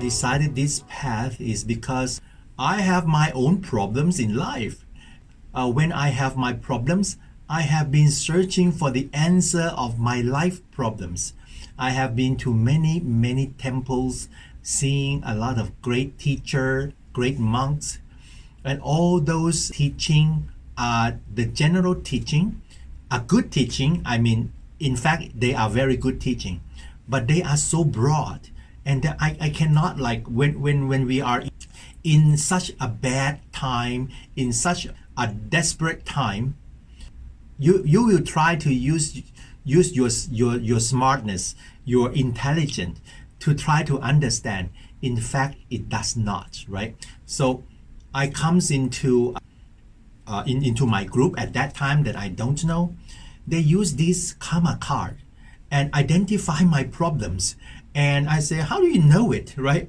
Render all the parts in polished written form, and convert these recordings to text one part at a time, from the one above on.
decided this path is because I have my own problems in life. When I have my problems, I have been searching for the answer of my life problems. I have been to many, many temples, seeing a lot of great teachers, great monks, and all those teaching are the general teaching, a good teaching. I mean, in fact, they are very good teaching, but they are so broad, and that I cannot, like, when we are in such a bad time, in such a desperate time, you will try to use your smartness, your intelligence to try to understand. In fact, it does not, right? So I comes into my group at that time that I don't know. They use this karma card and identify my problems, and I say, how do you know it, right?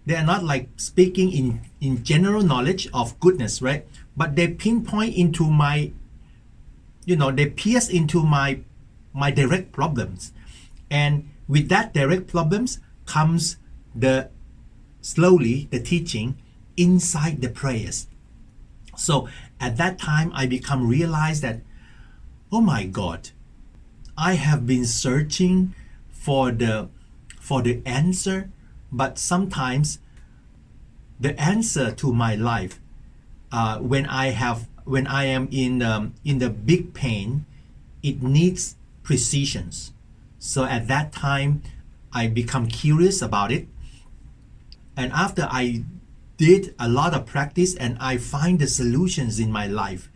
They are not like speaking in general knowledge of goodness, right? But they pinpoint into my, they pierce into my direct problems. And with that direct problems comes the teaching inside the prayers. So at that time, I become realize that, oh my God, I have been searching for the answer, but sometimes the answer to my life, when I am in the big pain, it needs precisions. So at that time, I become curious about it, and after I did a lot of practice and I find the solutions in my life,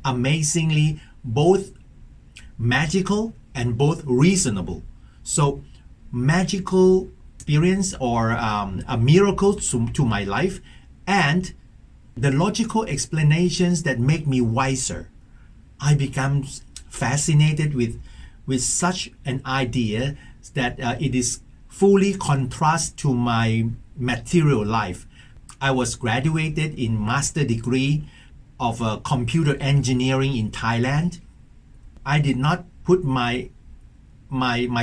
amazingly, both magical and both reasonable. So magical experience or a miracle to my life, and the logical explanations that make me wiser. I become fascinated with such an idea that it is fully contrast to my material life. I was graduated in master degree of computer engineering in Thailand. I did not put my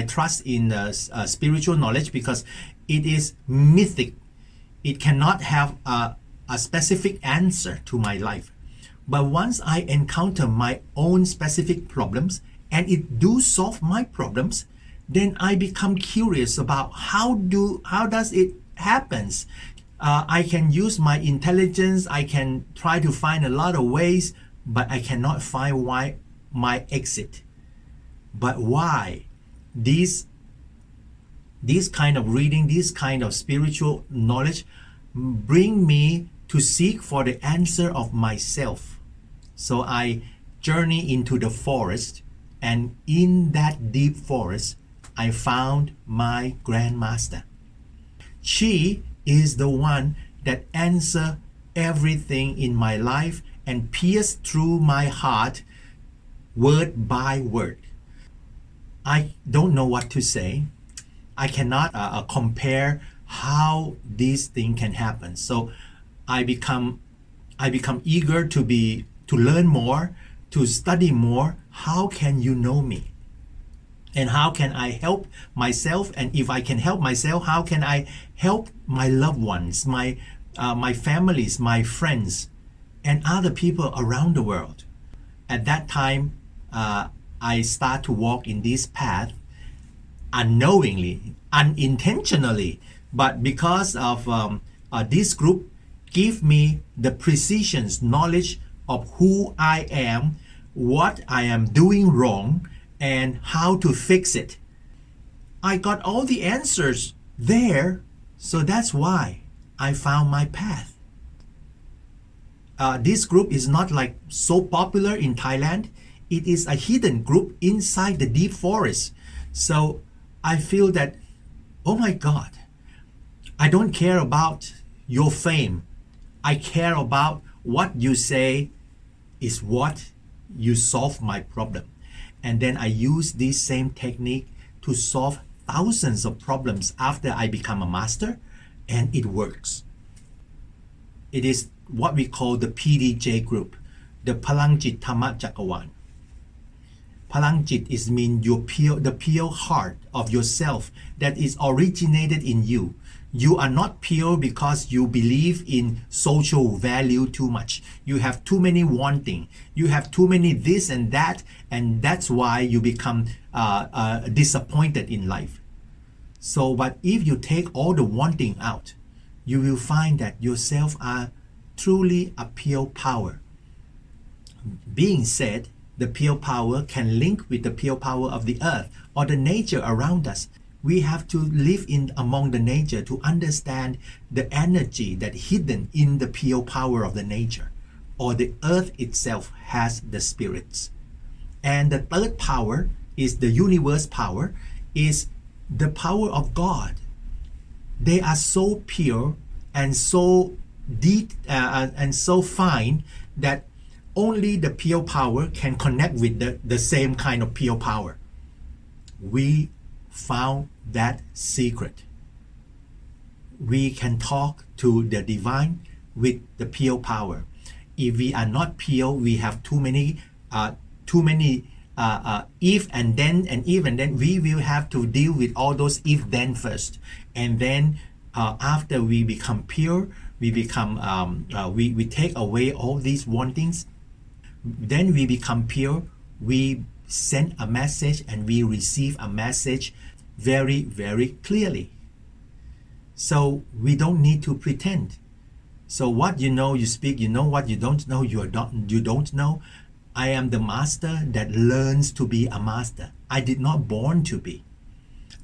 trust in spiritual knowledge because it is mythic. It cannot have a specific answer to my life. But once I encounter my own specific problems and it do solve my problems, then I become curious about how does it happens. I can use my intelligence, I can try to find a lot of ways, but I cannot find my exit. But why? This kind of reading, this kind of spiritual knowledge bring me to seek for the answer of myself. So I journey into the forest, and in that deep forest, I found my grandmaster. She is the one that answers everything in my life and pierce through my heart word by word. I don't know what to say. I cannot compare how this thing can happen. So I become eager to learn more, to study more. How can you know me? And how can I help myself? And if I can help myself, how can I help my loved ones, my families, my friends, and other people around the world? At that time, I start to walk in this path unknowingly, unintentionally, but because of this group give me the precision knowledge of who I am, what I am doing wrong, and how to fix it. I got all the answers there, so that's why I found my path. This group is not like so popular in Thailand. It is a hidden group inside the deep forest. So I feel that, oh my God, I don't care about your fame. I care about what you say is what you solve my problem. And then I use this same technique to solve thousands of problems after I become a master, and it works. It is what we call the PDJ group, the Palang Jit Thamma Chakawan. Palangchit is mean your pure, the pure heart of yourself that is originated in you. You are not pure because you believe in social value too much. You have too many wanting. You have too many this and that's why you become disappointed in life. So, but if you take all the wanting out, you will find that yourself are truly a pure power. Being said, the pure power can link with the pure power of the earth or the nature around us. We have to live in among the nature to understand the energy that hidden in the pure power of the nature, or the earth itself has the spirits. And the third power is the universe power, is the power of God. They are so pure and so deep and so fine that only the pure power can connect with the same kind of pure power. We found that secret. We can talk to the divine with the pure power. If we are not pure, we have too many if and then and even then, we will have to deal with all those if then first, and then after we become pure, we become we take away all these wantings. Then we become pure. We send a message and we receive a message very, very clearly. So we don't need to pretend. So what you know, you speak. You know what you don't know, you don't know. I am the master that learns to be a master. I did not born to be.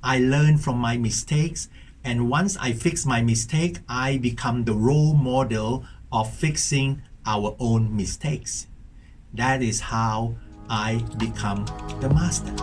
I learn from my mistakes, and once I fix my mistake, I become the role model of fixing our own mistakes. That is how I become the master.